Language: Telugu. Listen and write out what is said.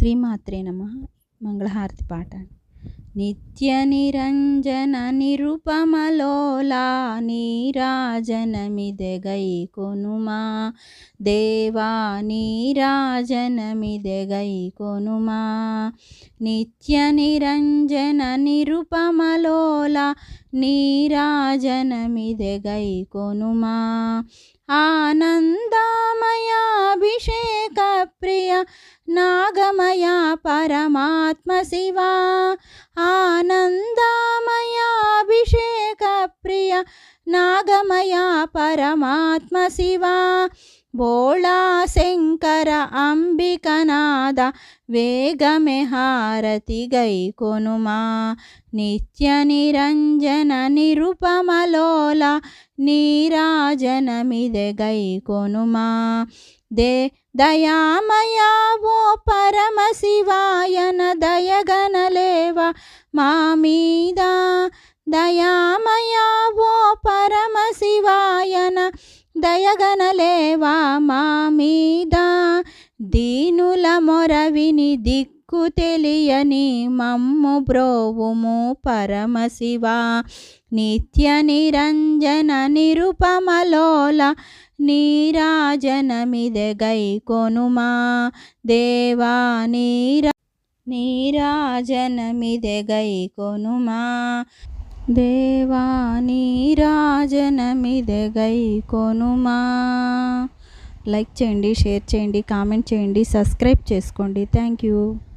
శ్రీమాత్రే నమః. మంగళహారతి పాట. నిత్య నిరంజన నిరుపమలోలా నీరాజనమిదెగై కొనుమా దేవా, నీరాజనమిదెగై కొనుమా. నిత్య నిరంజన నిరుపమలోలా నీరాజనమిదెగై కొనుమా. ఆనందమయాభిషేక ప్రియ నాగమయ పరమాత్మ శివా, ఆనందమయాభిషేక ప్రియ నాగమయ పరమాత్మ శివా. భోళా శంకర అంబికనాద వేగమే హారతి గై కొనుమా. నిత్య నిరంజన నిరుపమలోల నీరాజనమిదెగై కొనుమా. దయామయా ఓ పరమశివాయన దయగనలేవ మా మీద. దయామయా ఓ పరమశివాయన దయగనలేవా మా మీద. దీనుల మొరవిని దిక్కు తెలియని మమ్ము బ్రోవుము పరమశివా. నిత్య నిరంజన నిరుపమలోల నీరాజనమిదెగై కొనుమా దేవా, నీరాజనమిదెగై కొనుమా దేవా, నీరాజనమిదెగై కొనుమా. లైక్ చేయండి, షేర్ చేయండి, కామెంట్ చేయండి, సబ్స్క్రైబ్ చేసుకోండి. Thank you.